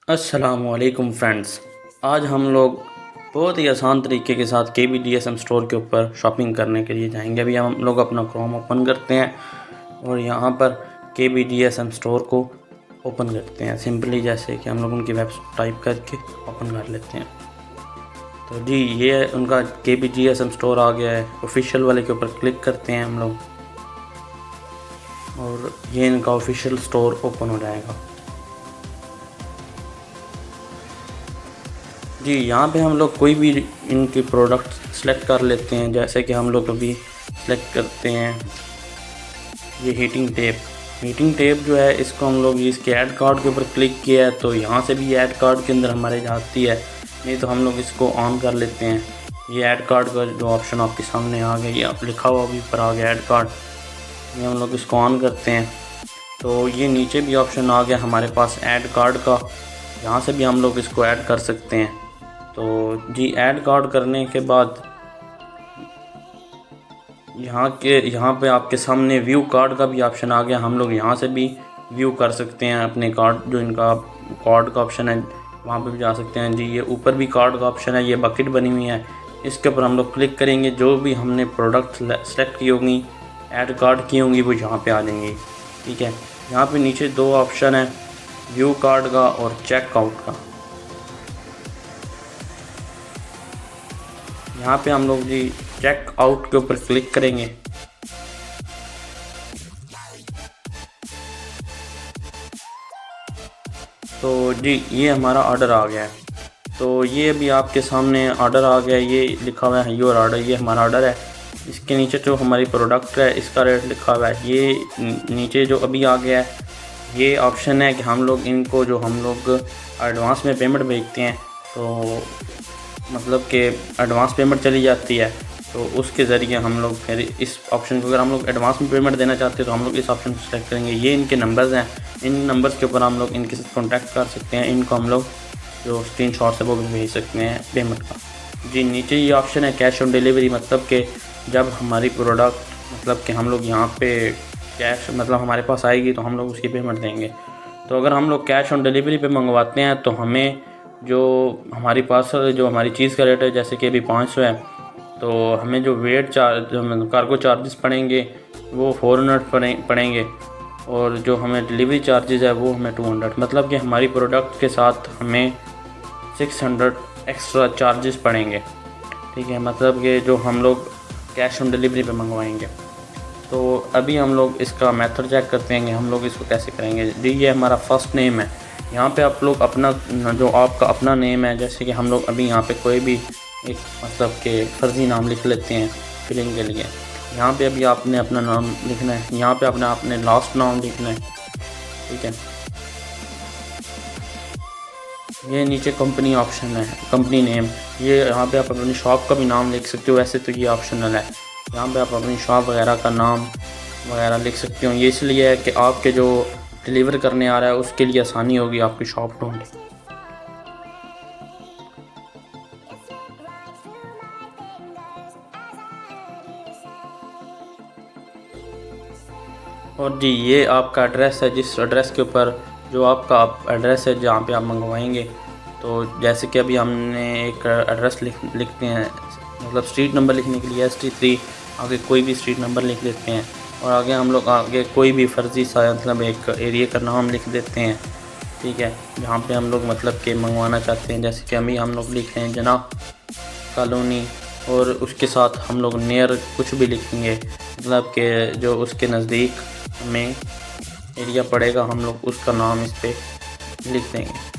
अस्सलामुअलैकुम फ्रेंड्स। आज हम लोग बहुत ही आसान तरीके के साथ KBDSM स्टोर के ऊपर शॉपिंग करने के लिए जाएंगे। अभी हम लोग अपना क्रोम ओपन करते हैं और यहाँ पर KBDSM स्टोर को ओपन करते हैं। सिंपली जैसे कि हम लोग उनकी वेबसाइट टाइप करके ओपन कर लेते हैं। तो जी ये उनका KBDSM स्टोर आ गया है। ऑफिशियल वाले के ऊपर क्लिक करते हैं हम लोग और ये इनका ऑफिशियल स्टोर ओपन हो जाएगा। जी यहाँ पे हम लोग कोई भी इनके प्रोडक्ट सेलेक्ट कर लेते हैं। जैसे कि हम लोग अभी सेलेक्ट करते हैं ये हीटिंग टेप जो है इसको हम लोग इसके ऐड कार्ड के ऊपर क्लिक किया है तो यहाँ से भी ऐड कार्ड के अंदर हमारे जाती है। नहीं तो हम लोग इसको ऑन कर लेते हैं। ये ऐड कार्ड का जो ऑप्शन आपके सामने आ गया, ये लिखा हुआ भी ऊपर आ गया ऐड कार्ड, ये हम लोग इसको ऑन करते हैं तो ये नीचे भी ऑप्शन आ गया हमारे पास ऐड कार्ड का। यहाँ से भी हम लोग इसको ऐड कर सकते हैं। तो जी ऐड कार्ड करने के बाद यहाँ पे आपके सामने व्यू कार्ड का भी ऑप्शन आ गया। हम लोग यहाँ से भी व्यू कर सकते हैं अपने कार्ड, जो इनका कार्ड का ऑप्शन है वहाँ पे भी जा सकते हैं। जी ये ऊपर भी कार्ड का ऑप्शन है, ये बकेट बनी हुई है, इसके ऊपर हम लोग क्लिक करेंगे। जो भी हमने प्रोडक्ट सेलेक्ट की होंगी, ऐड कार्ड की होंगी, वो यहाँ पे आ जाएंगी। ठीक है, यहाँ पे नीचे दो ऑप्शन है, व्यू कार्ड का और चेकआउट का। यहाँ पे हम लोग जी चेक आउट के ऊपर क्लिक करेंगे। तो जी ये हमारा ऑर्डर आ गया है। तो ये भी आपके सामने ऑर्डर आ गया, ये लिखा हुआ है योर ऑर्डर, ये हमारा ऑर्डर है। इसके नीचे जो हमारी प्रोडक्ट है इसका रेट लिखा हुआ है। ये नीचे जो अभी आ गया है ये ऑप्शन है कि हम लोग इनको जो हम लोग एडवांस में पेमेंट भेजते हैं तो मतलब कि एडवांस पेमेंट चली जाती है, तो उसके ज़रिए हम लोग फिर इस ऑप्शन को, अगर हम लोग एडवांस में पेमेंट देना चाहते हैं तो हम लोग इस ऑप्शन को सेलेक्ट करेंगे। ये इनके नंबर्स हैं, इन नंबर्स के ऊपर हम लोग इनके साथ कॉन्टैक्ट कर सकते हैं। इनको हम लोग जो स्क्रीनशॉट है वो भी भेज सकते हैं पेमेंट का। जी नीचे ये ऑप्शन है कैश ऑन डिलीवरी, मतलब कि जब हमारी प्रोडक्ट मतलब कि हम लोग यहाँ पे कैश मतलब हमारे पास आएगी तो हम लोग उसकी पेमेंट देंगे। तो अगर हम लोग कैश ऑन डिलीवरी पे मंगवाते हैं तो हमें जो हमारी पास जो हमारी चीज़ का रेट है, जैसे कि अभी 500 है, तो हमें जो वेट चार्ज कार्गो चार्जेस पड़ेंगे वो 400 पड़ेंगे और जो हमें डिलीवरी चार्जेस है वो हमें 200, मतलब कि हमारी प्रोडक्ट के साथ हमें 600 एक्स्ट्रा चार्जेस पड़ेंगे। ठीक है, मतलब कि जो हम लोग कैश ऑन डिलीवरी पे मंगवाएंगे। तो अभी हम लोग इसका मेथड चेक करते हैं कि हम लोग इसको कैसे करेंगे। जी ये हमारा फर्स्ट नेम है, यहाँ पे आप लोग अपना जो आपका अपना नेम है, जैसे कि हम लोग अभी यहाँ पे कोई भी एक मतलब के फर्जी नाम लिख लेते हैं फिलिंग के लिए। यहाँ पे अभी आपने अपना नाम लिखना है, यहाँ पे आपने लास्ट नाम लिखना है। ठीक है, ये नीचे कंपनी ऑप्शन है, कंपनी नेम, ये यहाँ पे आप अपनी शॉप का भी नाम लिख सकते हो। वैसे तो ये ऑप्शनल है, यहाँ पे आप अपनी शॉप वगैरह का नाम वगैरह लिख सकते हो। ये इसलिए है कि आपके जो डिलीवर करने आ रहा है उसके लिए आसानी होगी आपकी शॉप ढूंढने। और जी ये आपका एड्रेस है, जिस एड्रेस के ऊपर जो आपका एड्रेस है जहाँ पे आप मंगवाएंगे। तो जैसे कि अभी हमने एक एड्रेस लिखते हैं, मतलब स्ट्रीट नंबर लिखने के लिए ST3 आगे कोई भी स्ट्रीट नंबर लिख देते हैं और आगे हम लोग आगे कोई भी फर्जी सा मतलब एक एरिया का नाम लिख देते हैं। ठीक है, जहाँ पे हम लोग मतलब कि मंगवाना चाहते हैं। जैसे कि अभी हम लोग लिख रहे हैं जना कॉलोनी और उसके साथ हम लोग नियर कुछ भी लिखेंगे, मतलब कि जो उसके नज़दीक हमें एरिया पड़ेगा हम लोग उसका नाम इस पर लिख देंगे।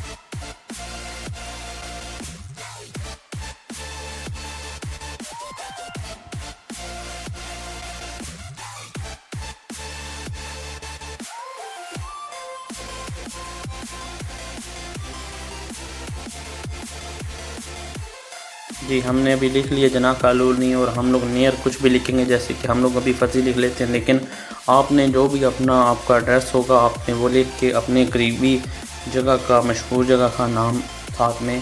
जी हमने अभी लिख लिया जना कॉलोनी और हम लोग नियर कुछ भी लिखेंगे। जैसे कि हम लोग अभी फर्जी लिख लेते हैं, लेकिन आपने जो भी अपना आपका एड्रेस होगा आपने वो लिख के अपने करीबी जगह का, मशहूर जगह का नाम साथ में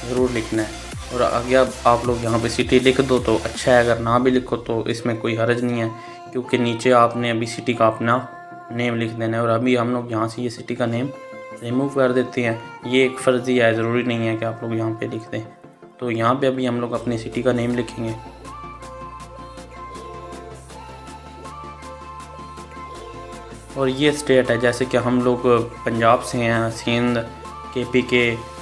ज़रूर लिखना है। और आगे आप लोग यहाँ पे सिटी लिख दो तो अच्छा है, अगर ना भी लिखो तो इसमें कोई हर्ज नहीं है, क्योंकि नीचे आपने अभी सिटी का अपना नेम लिख देना है। और अभी हम लोग यहाँ से ये सिटी का नेम रिमूव कर देते हैं। ये एक फ़र्ज़ी है, ज़रूरी नहीं है कि आप लोग यहाँ पे लिख दें। तो यहाँ पे अभी हम लोग अपनी सिटी का नेम लिखेंगे। और ये स्टेट है, जैसे कि हम लोग पंजाब से हैं, सिंध, KPK,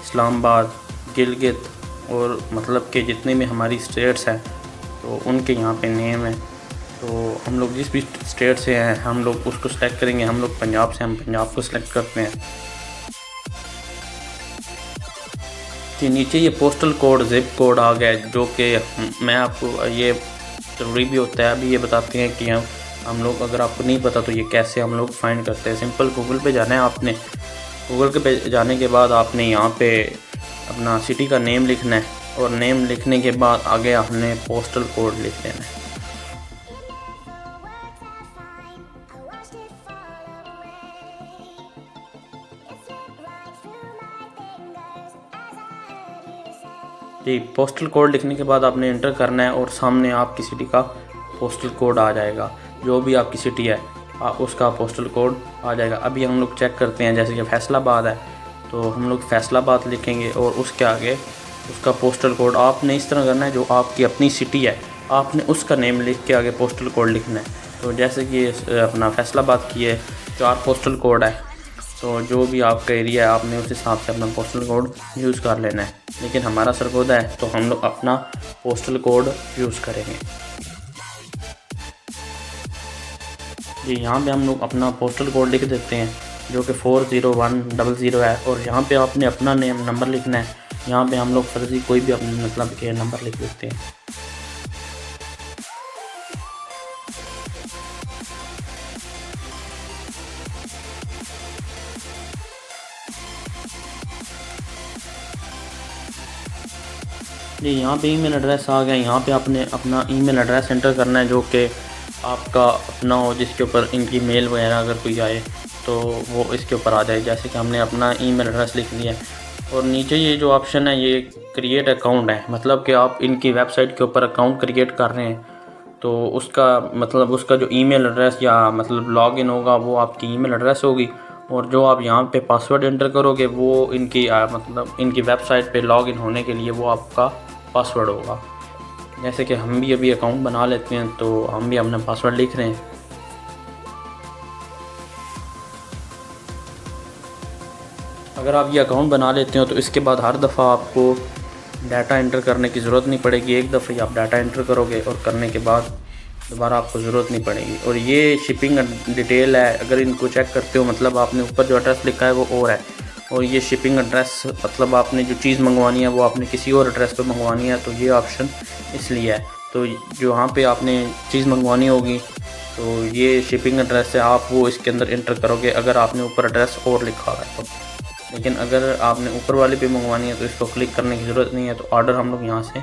इस्लामाबाद, गिलगित और मतलब कि जितने भी हमारी स्टेट्स हैं तो उनके यहाँ पे नेम है। तो हम लोग जिस भी स्टेट से हैं हम लोग उसको सेलेक्ट करेंगे। हम लोग पंजाब से, हम पंजाब को सिलेक्ट करते हैं। कि नीचे ये पोस्टल कोड, ज़िप कोड आ गया है, जो कि मैं आपको ये ज़रूरी भी होता है। अभी ये बताते हैं कि हम लोग, अगर आपको नहीं पता तो ये कैसे हम लोग फाइंड करते हैं। सिंपल गूगल पे जाना है आपने। गूगल पे जाने के बाद आपने यहाँ पे अपना सिटी का नेम लिखना है और नेम लिखने के बाद आगे आपने पोस्टल कोड लिख देना है। जी, पोस्टल कोड लिखने के बाद आपने इंटर करना है और सामने आपकी सिटी का पोस्टल कोड आ जाएगा। जो भी आपकी सिटी है उसका पोस्टल कोड आ जाएगा। अभी हम लोग चेक करते हैं, जैसे कि फैसलाबाद है तो हम लोग फैसलाबाद लिखेंगे और उसके आगे उसका पोस्टल कोड आपने इस तरह करना है, जो आपकी अपनी सिटी है आपने उसका नेम लिख के आगे पोस्टल कोड लिखना है। तो जैसे कि अपना फैसलाबाद की है 4 पोस्टल कोड है, तो जो भी आपका एरिया है आपने उस हिसाब से अपना पोस्टल कोड यूज़ कर लेना है। लेकिन हमारा सरगोदा है तो हम लोग अपना पोस्टल कोड यूज़ करेंगे। जी, यहाँ पे हम लोग अपना पोस्टल कोड लिख देते हैं, जो कि 40100 है। और यहाँ पे आपने अपना नेम नंबर लिखना है। यहाँ पे हम लोग फर्जी कोई भी अपने मतलब के नंबर लिख देते हैं। जी, यहाँ पे ईमेल एड्रेस आ गया। यहाँ पे आपने अपना ईमेल एड्रेस एंटर करना है, जो कि आपका अपना हो, जिसके ऊपर इनकी मेल वगैरह अगर कोई आए तो वो इसके ऊपर आ जाए। जैसे कि हमने अपना ईमेल एड्रेस लिख दिया है। और नीचे ये जो ऑप्शन है ये क्रिएट अकाउंट है, मतलब कि आप इनकी वेबसाइट के ऊपर अकाउंट क्रिएट कर रहे हैं तो उसका मतलब उसका जो ईमेल एड्रेस या मतलब लॉगिन होगा वो आपकी ईमेल एड्रेस होगी। और जो आप यहाँ पे पासवर्ड एंटर करोगे वो इनकी मतलब इनकी वेबसाइट पे लॉगिन होने के लिए वो आपका पासवर्ड होगा। जैसे कि हम भी अभी अकाउंट बना लेते हैं तो हम भी अपना पासवर्ड लिख रहे हैं। अगर आप ये अकाउंट बना लेते हो तो इसके बाद हर दफ़ा आपको डाटा एंटर करने की ज़रूरत नहीं पड़ेगी। एक दफ़े आप डाटा एंटर करोगे और करने के बाद दोबारा आपको ज़रूरत नहीं पड़ेगी। और ये शिपिंग डिटेल है, अगर इनको चेक करते हो मतलब आपने ऊपर जो एड्रेस लिखा है वो और है, और ये शिपिंग एड्रेस मतलब आपने जो चीज़ मंगवानी है वो आपने किसी और एड्रेस पे मंगवानी है, तो ये ऑप्शन इसलिए है। तो जो यहाँ पे आपने चीज़ मंगवानी होगी तो ये शिपिंग एड्रेस है, आप वो इसके अंदर इंटर करोगे अगर आपने ऊपर एड्रेस और लिखा हुआ है तो। लेकिन अगर आपने ऊपर वाले पे मंगवानी है तो इसको क्लिक करने की ज़रूरत नहीं है। तो ऑर्डर हम लोग यहाँ से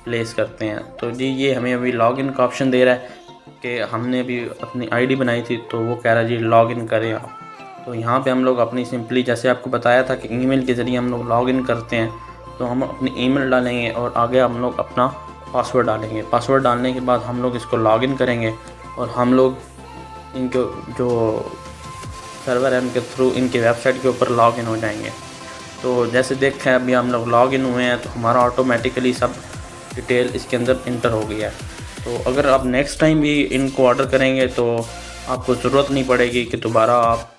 प्लेस करते हैं। तो जी, ये हमें अभी लॉगिन का ऑप्शन दे रहा है कि हमने अभी अपनी आईडी बनाई थी तो वो कह रहा है जी लॉगिन करें आप। तो यहाँ पे हम लोग अपनी सिंपली, जैसे आपको बताया था कि ईमेल के ज़रिए हम लोग लॉगिन करते हैं, तो हम अपनी ईमेल डालेंगे और आगे हम लोग अपना पासवर्ड डालेंगे। पासवर्ड डालने के बाद हम लोग इसको लॉगिन करेंगे और हम लोग इनके जो सर्वर है उनके थ्रू इनकी वेबसाइट के ऊपर लॉगिन हो जाएंगे। तो जैसे देखें अभी हम लोग लॉगिन हुए हैं तो हमारा ऑटोमेटिकली सब डिटेल इसके अंदर इंटर हो गया है। तो अगर आप नेक्स्ट टाइम भी इनको ऑर्डर करेंगे तो आपको ज़रूरत नहीं पड़ेगी कि दोबारा आप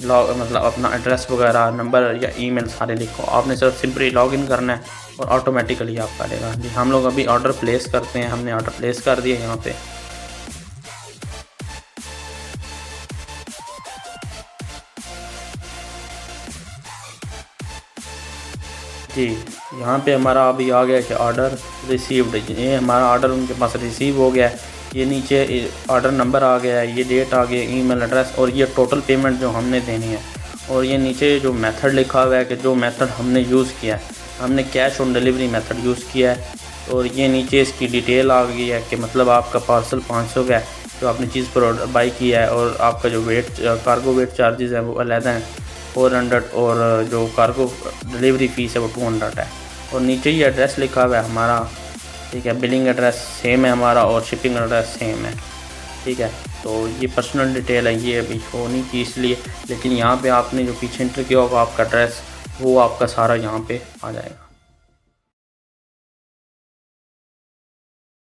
मतलब अपना एड्रेस वगैरह, नंबर या ईमेल सारे लिखो। आपने सिर्फ सिंपली लॉगिन करना है और ऑटोमेटिकली आप करेगा। जी, हम लोग अभी ऑर्डर प्लेस करते हैं। हमने ऑर्डर प्लेस कर दिया यहाँ पे। जी, यहाँ पे हमारा अभी आ गया कि ऑर्डर रिसीव्ड। ये हमारा ऑर्डर उनके पास रिसीव हो गया है। ये नीचे ऑर्डर नंबर आ गया है, ये डेट आ गई, ईमेल एड्रेस और ये टोटल पेमेंट जो हमने देनी है। और ये नीचे जो मेथड लिखा हुआ है कि जो मेथड हमने यूज़ किया है, हमने cash on delivery method use किया है। और ये नीचे इसकी डिटेल आ गई है कि मतलब आपका पार्सल 500 का है जो आपने चीज़ पर बाई किया है, और आपका जो वेट कार्गो वेट चार्जेस है वो अलहदा हैं 400, और जो कार्गो डिलीवरी फ़ीस है वो 200 है। और नीचे ही एड्रेस लिखा हुआ है हमारा, ठीक है। बिलिंग एड्रेस सेम है हमारा और शिपिंग एड्रेस सेम है, ठीक है। तो ये पर्सनल डिटेल है, ये अभी शो नहीं की इसलिए, लेकिन यहाँ पे आपने जो पीछे एंटर किया होगा आपका एड्रेस, वो आपका सारा यहाँ पे आ जाएगा।